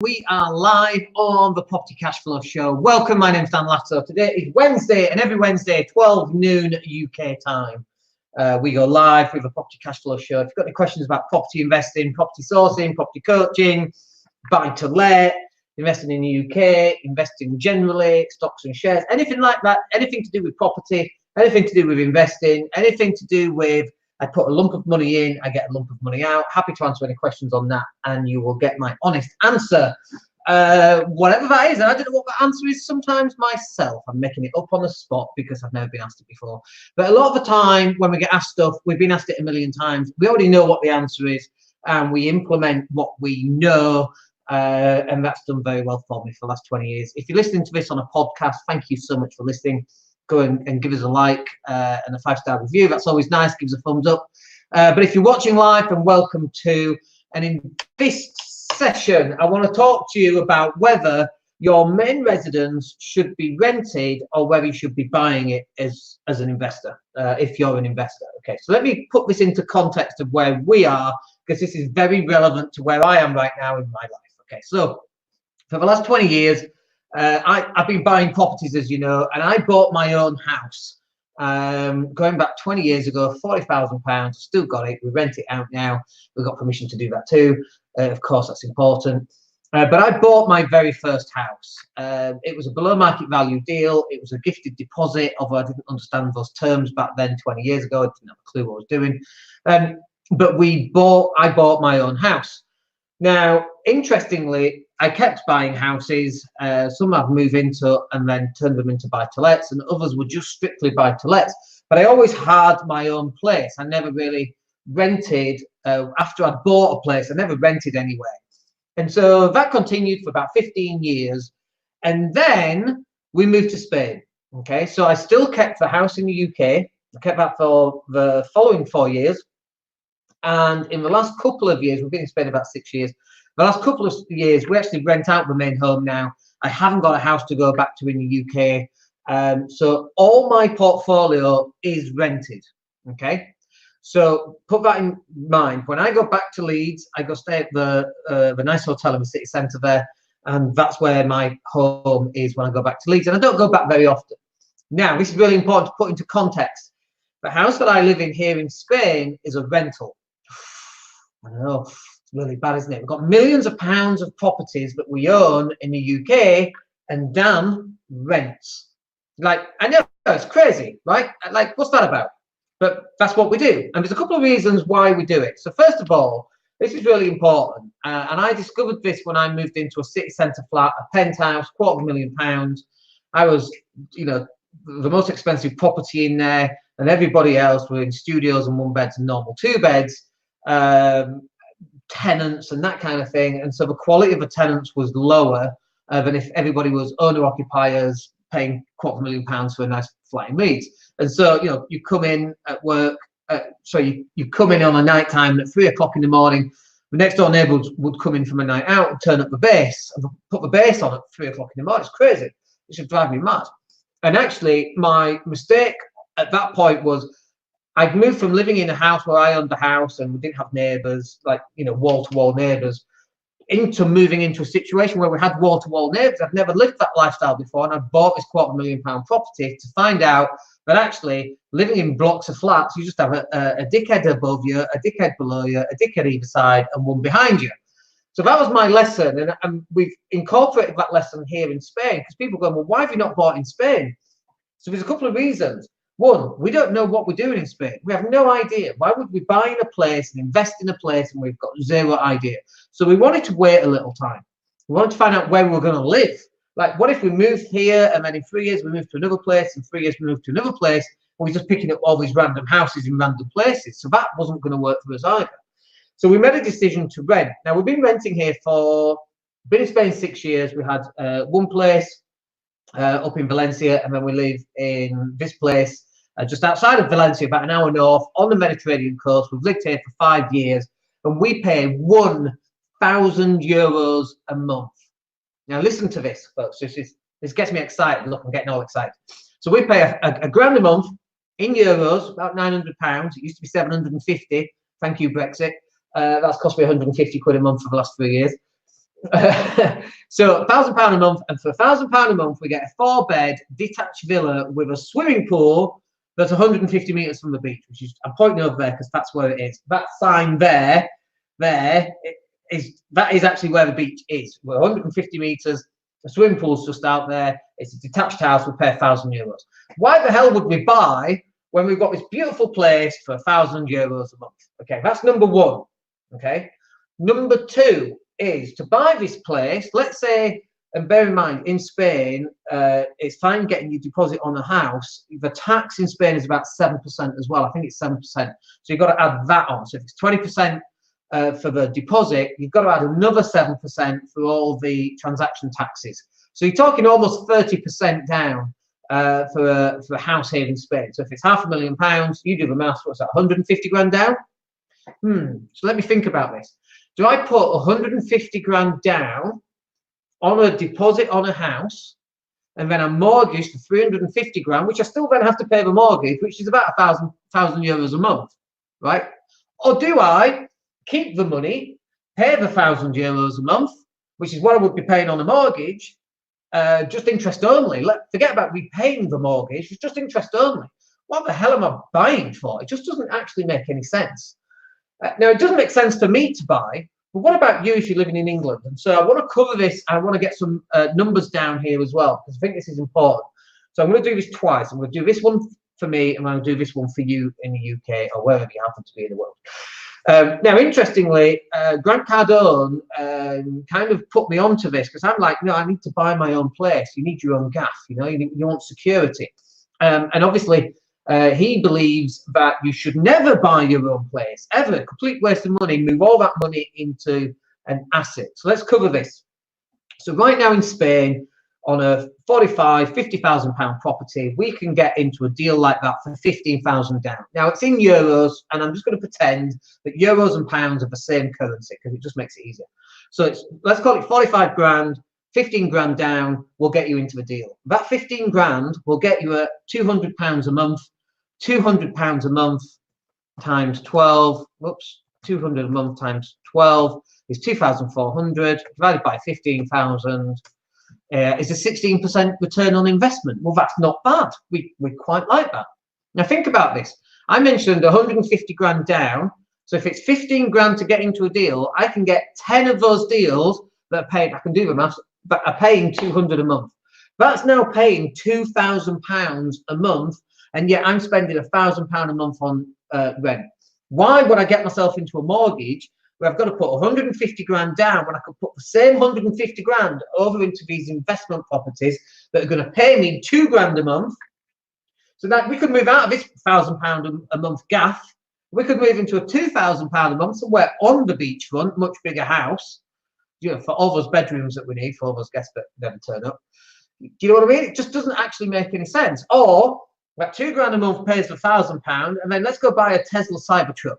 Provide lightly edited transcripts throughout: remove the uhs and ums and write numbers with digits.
We are live on the Property Cashflow show. Welcome, my name's Dan Latto. Today is Wednesday, and every Wednesday, 12 noon UK time, we go live with the Property Cashflow show. If you've got any questions about property investing, property sourcing, property coaching, buy to let, investing in the UK, investing generally, stocks and shares, anything like that, anything to do with property, anything to do with investing, anything to do with I put a lump of money in, I get a lump of money out. Happy to answer any questions on that, and you will get my honest answer, whatever that is. And I don't know what the answer is sometimes myself. I'm making it up on the spot because I've never been asked it before. But a lot of the time when we get asked stuff, we've been asked it a million times. We already know what the answer is, and we implement what we know. And that's done very well for me for the last 20 years. If you're listening to this on a podcast, thank you so much for listening. Go and give us a like and a 5-star review. That's always nice. Give us a thumbs up. But if you're watching live, then welcome to. And in this session, I want to talk to you about whether your main residence should be rented or whether you should be buying it as an investor, if you're an investor. Okay, so let me put this into context of where we are, because this is very relevant to where I am right now in my life. Okay, so for the last 20 years, I've been buying properties, as you know, and I bought my own house going back 20 years ago, £40,000. Still got it. We rent it out now. We've got permission to do that too. Of course, that's important. But I bought my very first house. It was a below market value deal. It was a gifted deposit, although I didn't understand those terms back then 20 years ago. I didn't have a clue what I was doing. But I bought my own house. Now, interestingly, I kept buying houses. Some I've moved into and then turned them into buy-to-lets, and others were just strictly buy-to-lets. But I always had my own place. I never really rented. After I'd bought a place, I never rented anywhere. And so that continued for about 15 years. And then we moved to Spain. Okay, so I still kept the house in the UK. I kept that for the following 4 years. And in the last couple of years, we've been in Spain about 6 years. The last couple of years, we actually rent out the main home now. I haven't got a house to go back to in the UK. So all my portfolio is rented. Okay. So put that in mind. When I go back to Leeds, I go stay at the nice hotel in the city centre there. And that's where my home is when I go back to Leeds. And I don't go back very often. Now, this is really important to put into context. The house that I live in here in Spain is a rental. I know, it's really bad, isn't it? We've got millions of pounds of properties that we own in the UK, and Dan rents. Like, I know, it's crazy, right? Like, what's that about? But that's what we do. And there's a couple of reasons why we do it. So first of all, this is really important. And I discovered this when I moved into a city centre flat, a penthouse, £250,000. I was, the most expensive property in there, and everybody else were in studios and 1 beds and normal 2 beds. Tenants and that kind of thing, and so the quality of the tenants was lower than if everybody was owner occupiers paying £250,000 for a nice flat in Leeds. And so you come in at work, you come in on a night time at 3 o'clock in the morning. The next door neighbours would come in from a night out and turn up the bass and put the bass on at 3 o'clock in the morning. It's crazy. It should drive me mad. And actually, my mistake at that point was I'd moved from living in a house where I owned the house and we didn't have neighbours, like, wall-to-wall neighbours, into moving into a situation where we had wall-to-wall neighbours. I've never lived that lifestyle before, and I bought this £250,000 property to find out that actually living in blocks of flats, you just have a dickhead above you, a dickhead below you, a dickhead either side, and one behind you. So that was my lesson, and we've incorporated that lesson here in Spain, because people go, well, why have you not bought in Spain? So there's a couple of reasons. One, we don't know what we're doing in Spain. We have no idea. Why would we buy in a place and invest in a place and we've got zero idea? So we wanted to wait a little time. We wanted to find out where we were going to live. Like, what if we moved here and then in 3 years we moved to another place, and 3 years we moved to another place, and we're just picking up all these random houses in random places? So that wasn't going to work for us either. So we made a decision to rent. Now, we've been renting here been in Spain 6 years. We had one place up in Valencia, and then we live in this place just outside of Valencia, about an hour north on the Mediterranean coast. We've lived here for 5 years, and we pay €1,000 a month. Now listen to this, folks. This gets me excited. Look, I'm getting all excited. So we pay a grand a month in euros, about £900. It used to be 750. Thank you, Brexit. That's cost me 150 quid a month for the last 3 years. So £1,000 a month, and for £1,000 a month, we get a 4-bed detached villa with a swimming pool that's 150 meters from the beach, which is, I'm pointing over there because that's where it is. That sign there is actually where the beach is. We're 150 meters. The swimming pool's just out there. It's a detached house. We pay €1,000. Why the hell would we buy when we've got this beautiful place for €1,000 a month? Okay, that's number one. Okay, number two is to buy this place. Let's say, and bear in mind, in Spain, it's fine getting your deposit on a house. The tax in Spain is about 7% as well. I think it's 7%. So you've got to add that on. So if it's 20% for the deposit, you've got to add another 7% for all the transaction taxes. So you're talking almost 30% down for a house here in Spain. So if it's £500,000, you do the maths, what's that, 150 grand down? So let me think about this. Do I put 150 grand down on a deposit on a house, and then a mortgage for 350 grand, which I still then have to pay the mortgage, which is about €1,000 a month, right? Or do I keep the money, pay the €1,000 a month, which is what I would be paying on a mortgage, just interest only? Forget about repaying the mortgage, it's just interest only. What the hell am I buying for? It just doesn't actually make any sense. Now, it doesn't make sense for me to buy, but what about you if you're living in England? And so I want to cover this. I want to get some numbers down here as well, because I think this is important. So I'm going to do this twice. I'm going to do this one for me, and I'm going to do this one for you in the UK or wherever you happen to be in the world. Now, interestingly, Grant Cardone kind of put me onto this, because I'm like, no, I need to buy my own place. You need your own gaff, you know, you want security. And obviously, he believes that you should never buy your own place, ever. Complete waste of money. Move all that money into an asset. So let's cover this. So right now in Spain, on a 45, £50,000 property, we can get into a deal like that for 15,000 down. Now it's in euros, and I'm just going to pretend that euros and pounds are the same currency because it just makes it easier. So let's call it 45 grand, 15 grand down will get you into the deal. That 15 grand will get you at £200 a month. £200 a month times 12. Whoops, 200 a month times 12 is 2,400 divided by 15,000. Is a 16% return on investment. Well, that's not bad. We quite like that. Now think about this. I mentioned 150 grand down. So if it's 15 grand to get into a deal, I can get 10 of those deals that are paid. I can do the maths, but are paying 200 a month. That's now paying £2,000 a month, and yet I'm spending £1,000 a month on rent. Why would I get myself into a mortgage where I've got to put 150 grand down when I could put the same 150 grand over into these investment properties that are going to pay me 2 grand a month? So that we could move out of this £1,000 a month gaff. We could move into a £2,000 a month somewhere on the beachfront, much bigger house, you know, for all those bedrooms that we need for all those guests that never turn up. Do you know what I mean? It just doesn't actually make any sense. Or that 2 grand a month pays for £1,000, and then let's go buy a Tesla Cybertruck.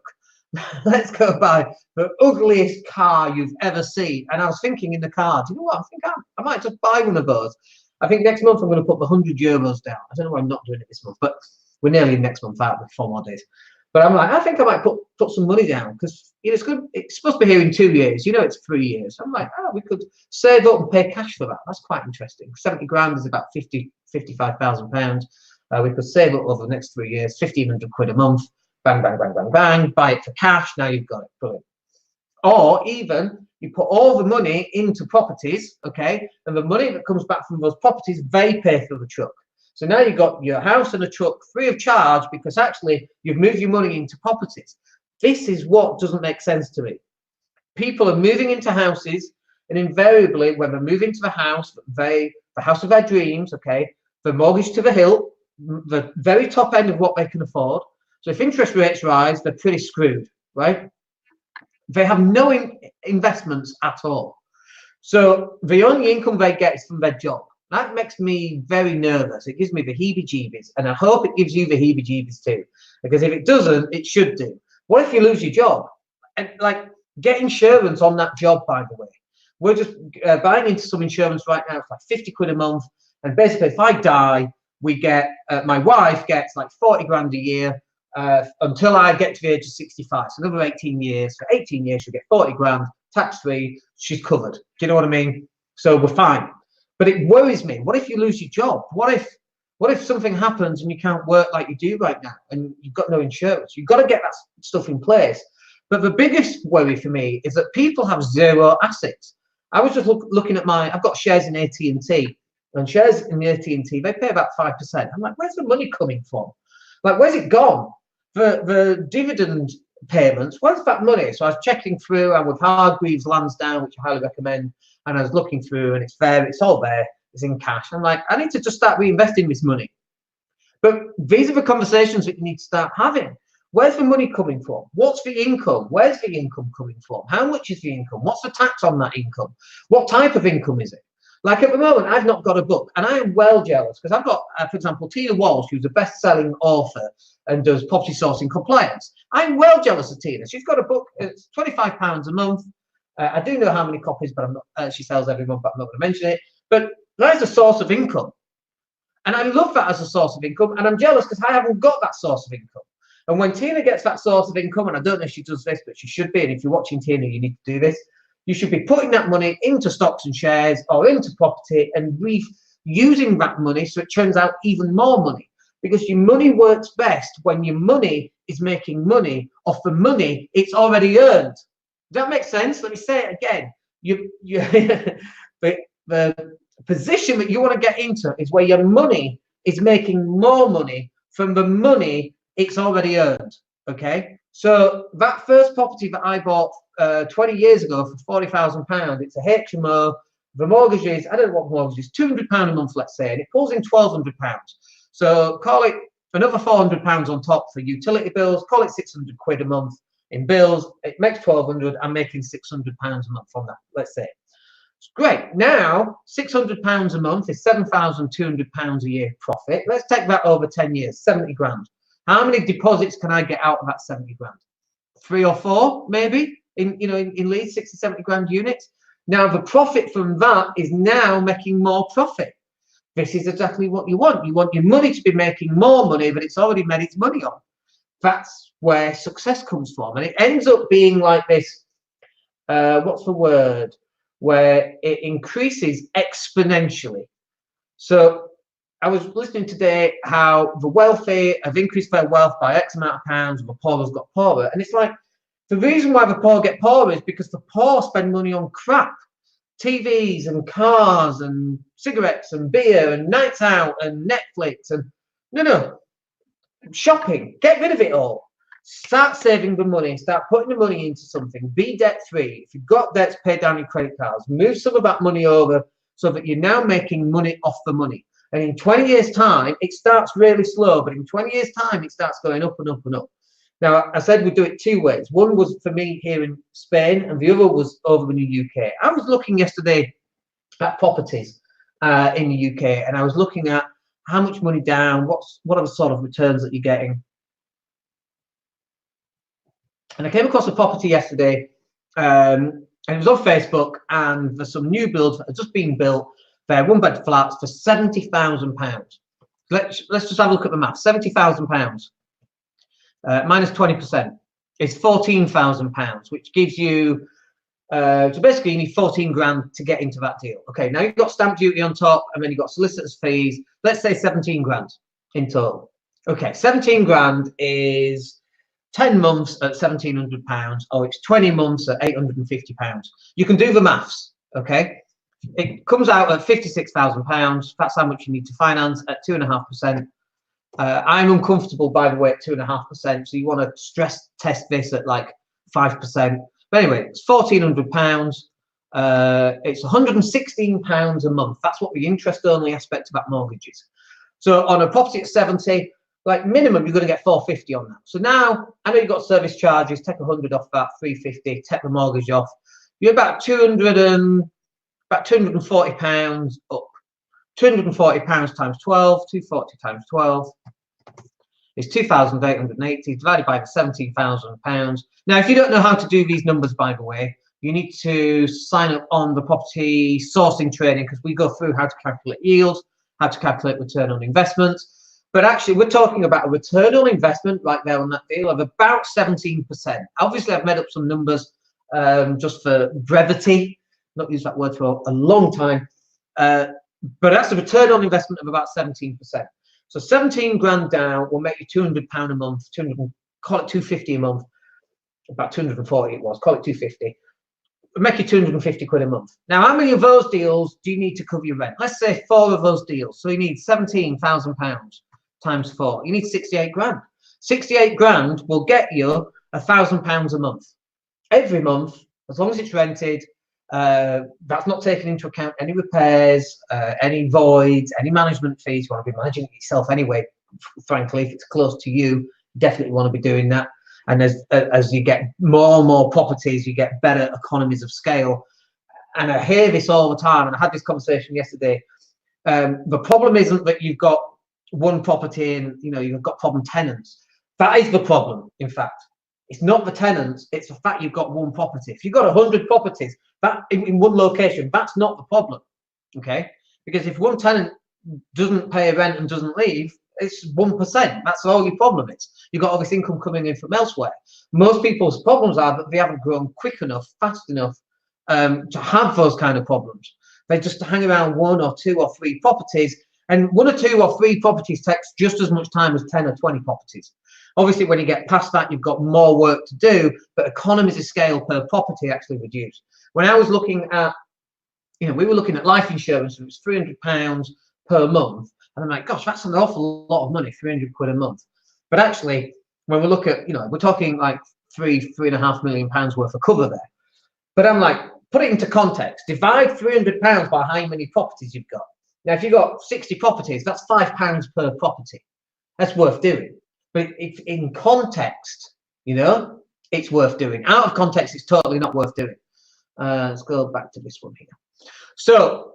Let's go buy the ugliest car you've ever seen. And I was thinking in the car, do you know what? I think I might just buy one of those. I think next month I'm going to put the €100 down. I don't know why I'm not doing it this month, but we're nearly next month out with 4 more days. But I'm like, I think I might put some money down, because you know, it's good. It's supposed to be here in 2 years. You know, it's 3 years. I'm like, we could save up and pay cash for that. That's quite interesting. 70 grand is about £55,000. We could save up over the next 3 years, 1,500 quid a month. Bang, bang, bang, bang, bang. Buy it for cash. Now you've got it. Brilliant. Or even you put all the money into properties, okay, and the money that comes back from those properties, they pay for the truck. So now you've got your house and a truck free of charge, because actually you've moved your money into properties. This is what doesn't make sense to me. People are moving into houses, and invariably when they move into the house of their dreams, okay, the mortgage to the hilt, the very top end of what they can afford. So if interest rates rise, they're pretty screwed, right? They have no investments at all. So the only income they get is from their job. That makes me very nervous. It gives me the heebie-jeebies, and I hope it gives you the heebie-jeebies too, because if it doesn't, it should do. What if you lose your job? And like, get insurance on that job, by the way. We're just buying into some insurance right now. It's like 50 quid a month, and basically if I die, we get my wife gets like 40 grand a year until I get to the age of 65. So another 18 years. For 18 years, she'll get 40 grand. tax-free, she's covered. Do you know what I mean? So we're fine. But it worries me. What if you lose your job? What if something happens and you can't work like you do right now and you've got no insurance? You've got to get that stuff in place. But the biggest worry for me is that people have zero assets. I was just looking at I've got shares in AT&T, and shares in the AT&T, they pay about 5%. I'm like, where's the money coming from? Like, where's it gone? The dividend payments, where's that money? So I was checking through. I'm with Hargreaves Lansdowne, which I highly recommend. And I was looking through, and it's there. It's all there. It's in cash. I'm like, I need to just start reinvesting this money. But these are the conversations that you need to start having. Where's the money coming from? What's the income? Where's the income coming from? How much is the income? What's the tax on that income? What type of income is it? Like at the moment, I've not got a book, and I am well jealous because I've got, for example, Tina Walsh, who's a best-selling author and does property sourcing compliance. I'm well jealous of Tina. She's got a book. It's £25 a month. I do know how many copies, but I'm not. She sells every month, but I'm not going to mention it. But that is a source of income, and I love that as a source of income. And I'm jealous because I haven't got that source of income. And when Tina gets that source of income, and I don't know if she does this, but she should be. And if you're watching Tina, you need to do this. You should be putting that money into stocks and shares or into property and using that money so it turns out even more money. Because your money works best when your money is making money off the money it's already earned. Does that make sense? Let me say it again. The position that you want to get into is where your money is making more money from the money it's already earned. Okay? So that first property that I bought 20 years ago for £40,000, it's a HMO. The mortgage is, I don't know what mortgage is, £200 a month, let's say, and it pulls in £1,200. So call it another £400 on top for utility bills, call it 600 quid a month in bills. It makes 1,200. I'm making £600 a month from that, let's say. It's great. Now, £600 a month is £7,200 a year profit. Let's take that over 10 years, 70 grand. How many deposits can I get out of that 70 grand? 3 or 4, maybe, in Leeds, 60, 70 grand units. Now, the profit from that is now making more profit. This is exactly what you want. You want your money to be making more money than it's already made its money on. That's where success comes from. And it ends up being like this, what's the word? Where it increases exponentially. So I was listening today how the wealthy have increased their wealth by X amount of pounds and the poor has got poorer. And it's like, the reason why the poor get poorer is because the poor spend money on crap. TVs and cars and cigarettes and beer and nights out and Netflix and shopping. Get rid of it all. Start saving the money. Start putting the money into something. Be debt free. If you've got debts, pay down your credit cards. Move some of that money over so that you're now making money off the money. And in 20 years' time, it starts really slow, but in 20 years' time, it starts going up and up and up. Now, I said we'd do it 2 ways. One was for me here in Spain, and the other was over in the UK. I was looking yesterday at properties in the UK, and I was looking at how much money down, what are the sort of returns that you're getting. And I came across a property yesterday, and it was on Facebook, and there's some new builds that are just being built. They're 1-bed flats for £70,000. Let's just have a look at the math. £70,000 minus 20% is £14,000, which gives you so basically you need 14 grand to get into that deal. Okay, now you've got stamp duty on top, and then you've got solicitors fees. Let's say 17 grand in total. Okay, 17 grand is 10 months at £1,700, or it's 20 months at £850. You can do the maths. Okay, it comes out at £56,000. That's how much you need to finance at 2.5%. I'm uncomfortable, by the way, at 2.5%. So you want to stress test this at like 5%. But anyway, it's £1,400. It's £116 a month. That's what the interest-only aspect of that mortgage is. So on a property at 70, like minimum, you're going to get 450 on that. So now I know you've got service charges. Take 100 off that, 350. Take the mortgage off. You're about £240 up. £240 times 12, 240 times 12 is 2,880 divided by the £17,000. Now, if you don't know how to do these numbers, by the way, you need to sign up on the property sourcing training, because we go through how to calculate yields, how to calculate return on investments. But actually, we're talking about a return on investment right there on that deal of about 17%. Obviously, I've made up some numbers. just for brevity. Not used that word for a long time. But that's a return on investment of about 17%. So 17 grand down will make you £200 a month, call it 250 a month, about 240 it was, call it 250. Make you 250 quid a month. Now, how many of those deals do you need to cover your rent? Let's say 4 of those deals. So you need £17,000 times 4. You need 68 grand. 68 grand will get you £1,000 a month. Every month, as long as it's rented, that's not taking into account any repairs, any voids, any management fees. You want to be managing it yourself anyway, frankly. If it's close to you, definitely want to be doing that. And as you get more and more properties, you get better economies of scale. And I hear this all the time, and I had this conversation yesterday. The problem isn't that you've got one property and you've got problem tenants. That is the problem, in fact. It's not the tenants, it's the fact you've got one property. If you've got 100 properties that in one location, that's not the problem, okay? Because if one tenant doesn't pay rent and doesn't leave, it's 1%. That's all your problem is. You've got all this income coming in from elsewhere. Most people's problems are that they haven't grown quick enough, fast enough to have those kind of problems. They just hang around 1 or 2 or 3 properties, and 1 or 2 or 3 properties takes just as much time as 10 or 20 properties. Obviously, when you get past that, you've got more work to do, but economies of scale per property actually reduce. When I was looking at, we were looking at life insurance, and it was £300 per month. And I'm like, gosh, that's an awful lot of money, 300 quid a month. But actually, when we look at, we're talking like £3.5 million worth of cover there. But I'm like, put it into context. Divide £300 by how many properties you've got. Now, if you've got 60 properties, that's £5 per property. That's worth doing. But if in context, it's worth doing. Out of context, it's totally not worth doing. Let's go back to this one here. So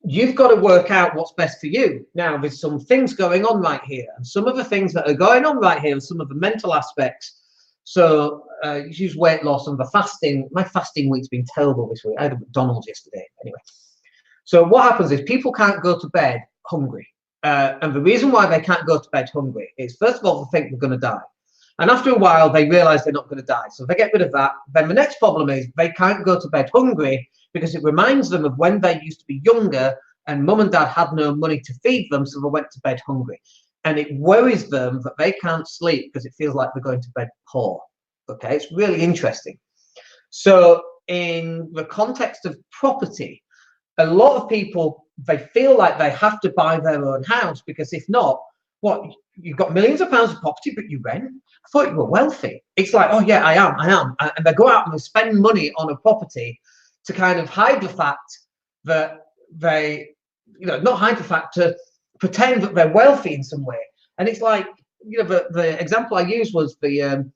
you've got to work out what's best for you. Now, there's some things going on right here, and some of the things that are going on right here are some of the mental aspects. So use weight loss and the fasting. My fasting week's been terrible this week. I had a McDonald's yesterday. Anyway, so what happens is people can't go to bed hungry. And the reason why they can't go to bed hungry is, first of all, they think they're going to die. And after a while, they realize they're not going to die. So they get rid of that. Then the next problem is they can't go to bed hungry because it reminds them of when they used to be younger and mum and dad had no money to feed them, so they went to bed hungry. And it worries them that they can't sleep because it feels like they're going to bed poor. Okay, it's really interesting. So in the context of property, a lot of people, they feel like they have to buy their own house, because if not, what, you've got millions of pounds of property, but you rent? I thought you were wealthy. It's like, oh yeah, I am. And they go out and they spend money on a property to kind of hide the fact that they, not hide the fact, to pretend that they're wealthy in some way. And it's like, the example I used was the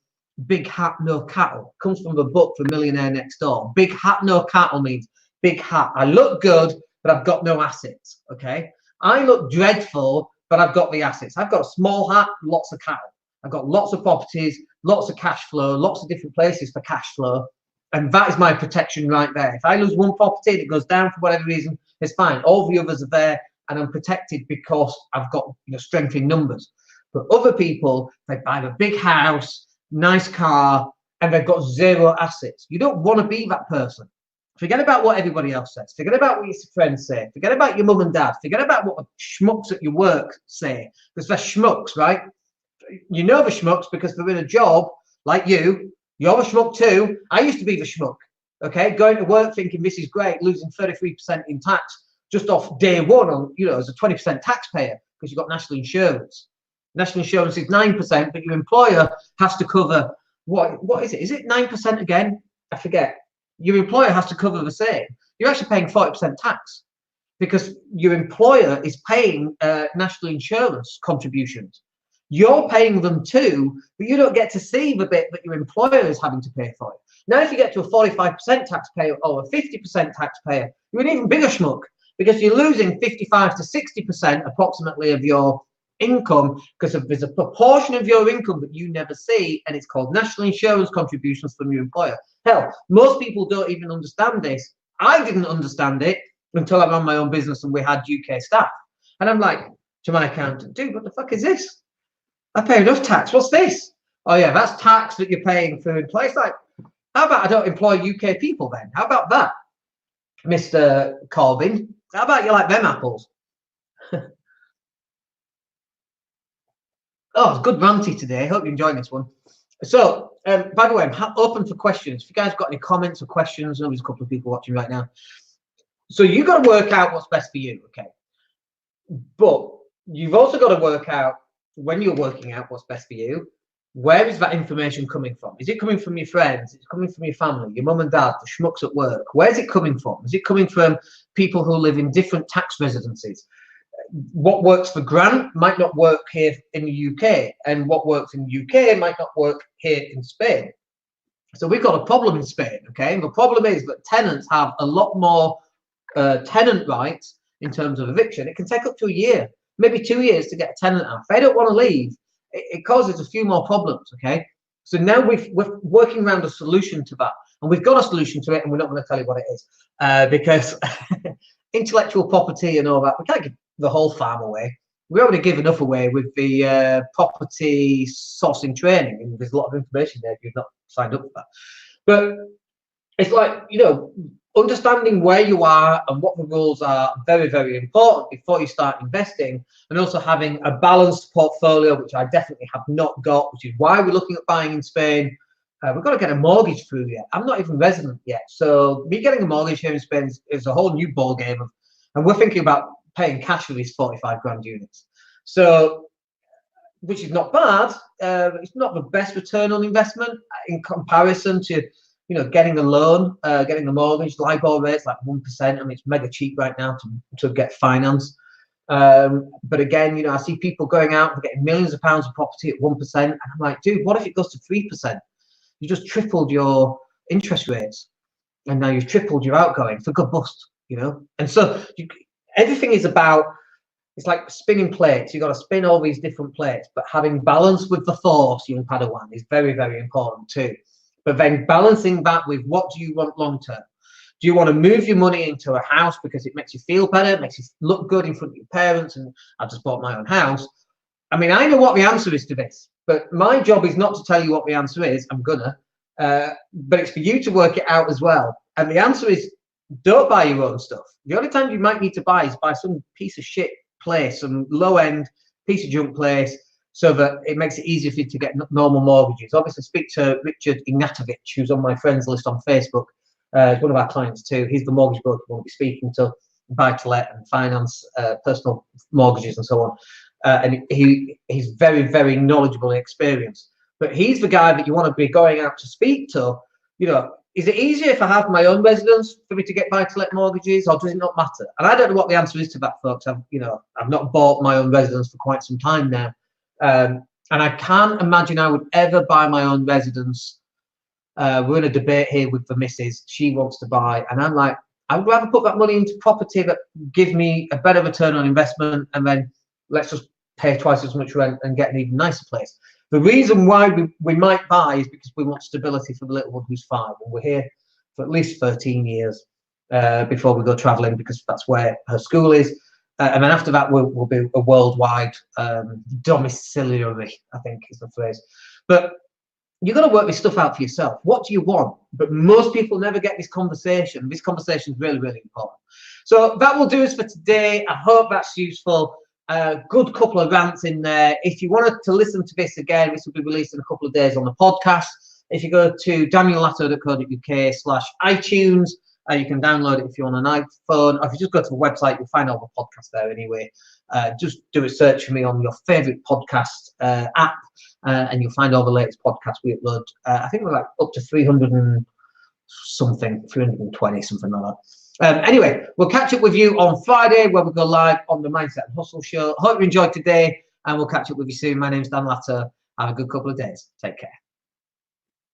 big hat, no cattle. Comes from the book The Millionaire Next Door. Big hat, no cattle means big hat. I look good, but I've got no assets. Okay. I look dreadful, but I've got the assets. I've got a small hat, lots of cattle. I've got lots of properties, lots of cash flow, lots of different places for cash flow. And that is my protection right there. If I lose one property and it goes down for whatever reason, it's fine. All the others are there and I'm protected because I've got strength in numbers. But other people, they buy a big house, nice car, and they've got zero assets. You don't want to be that person. Forget about what everybody else says. Forget about what your friends say. Forget about your mum and dad. Forget about what the schmucks at your work say. Because they're schmucks, right? You know the schmucks because they're in a job like you. You're a schmuck too. I used to be the schmuck. Okay, going to work thinking this is great, losing 33% in tax just off day one on, as a 20% taxpayer because you've got national insurance. National insurance is 9%, but your employer has to cover what is it? Is it 9% again? I forget. Your employer has to cover the same. You're actually paying 40% tax because your employer is paying national insurance contributions. You're paying them too, but you don't get to see the bit that your employer is having to pay for it. Now, if you get to a 45% taxpayer or a 50% taxpayer, you're an even bigger schmuck because you're losing 55 to 60% approximately of your income because there's a proportion of your income that you never see, and it's called national insurance contributions from your employer. Hell, most people don't even understand this. I didn't understand it until I ran my own business and we had UK staff. And I'm like, to my accountant, dude, what the fuck is this? I pay enough tax. What's this? Oh yeah, that's tax that you're paying for employees. Like, How about I don't employ UK people then? How about that, Mr. Corbyn? How about you like them apples? Oh, it's good ranty today. Hope you're enjoying this one. So, by the way, I'm open for questions. If you guys got any comments or questions, there's a couple of people watching right now. So you've got to work out what's best for you, okay? But you've also got to work out, when you're working out what's best for you, where is that information coming from? Is it coming from your friends? Is it coming from your family, your mum and dad, the schmucks at work? Where's it coming from? Is it coming from people who live in different tax residencies? What works for Grant might not work here in the UK, and what works in the UK might not work here in Spain. So we've got a problem in Spain, okay? And the problem is that tenants have a lot more tenant rights in terms of eviction. It can take up to a year, maybe 2 years to get a tenant out. If they don't want to leave, it causes a few more problems, okay? So now we're working around a solution to that, and we've got a solution to it, and we're not going to tell you what it is because intellectual property and all that, we can't give the whole farm away. We already give enough away with the property sourcing training, and there's a lot of information there if you've not signed up for that. But it's like, you know, understanding where you are and what the rules are very, very important before you start investing, and also having a balanced portfolio, which I definitely have not got, which is why we're looking at buying in Spain. We've got to get a mortgage through yet. I'm not even resident yet, so me getting a mortgage here in Spain is a whole new ball game. And we're thinking about paying cash for these 45 grand units, so which is not bad. It's not the best return on investment in comparison to, you know, getting a loan, getting a mortgage. LIBOR rates like 1%. I mean, it's mega cheap right now to get finance. But again, you know, I see people going out and getting millions of pounds of property at 1%, and I'm like, dude, what if it goes to 3%? You just tripled your interest rates, and now you've tripled your outgoing for good bust, you know. And so everything is about, it's like spinning plates. You've got to spin all these different plates, but having balance with the force, young Padawan, is very, very important too. But then balancing that with, what do you want long term? Do you want to move your money into a house because it makes you feel better, it makes you look good in front of your parents, and I've just bought my own house? I mean, I know what the answer is to this, but my job is not to tell you what the answer is. I'm gonna, but it's for you to work it out as well. And the answer is, don't buy your own stuff. The only time you might need to buy is buy some piece of shit place, some low-end piece of junk place, so that it makes it easier for you to get normal mortgages. Obviously, speak to Richard Ignatovich, who's on my friends list on Facebook. He's one of our clients too. He's the mortgage broker we'll be speaking to, buy-to-let and finance, personal mortgages and so on. And he's very, very knowledgeable and experienced. But he's the guy that you want to be going out to speak to. You know, is it easier if I have my own residence for me to get buy-to-let mortgages, or does it not matter? And I don't know what the answer is to that, folks. I've not bought my own residence for quite some time now. And I can't imagine I would ever buy my own residence. We're in a debate here with the missus. She wants to buy, and I'm like, I would rather put that money into property that gives me a better return on investment, and then let's just pay twice as much rent and get an even nicer place. The reason why we might buy is because we want stability for the little one who's 5, and we're here for at least 13 years before we go traveling, because that's where her school is. And then after that, we'll be a worldwide domiciliary, I think is the phrase. But you've got to work this stuff out for yourself. What do you want? But most people never get this conversation. This conversation is really, really important. So that will do us for today. I hope that's useful. Good couple of rants in there. If you wanted to listen to this again, this will be released in a couple of days on the podcast. If you go to daniellatto.co.uk/iTunes, you can download it if you're on an iPhone, or if you just go to the website, you'll find all the podcasts there anyway. Just do a search for me on your favorite podcast app, and you'll find all the latest podcasts we upload. I think we're like up to 300 and something, 320, something like that. Anyway, we'll catch up with you on Friday, where we'll go live on the Mindset and Hustle show. Hope you enjoyed today, and we'll catch up with you soon. My name's Dan Latto. Have a good couple of days. Take care.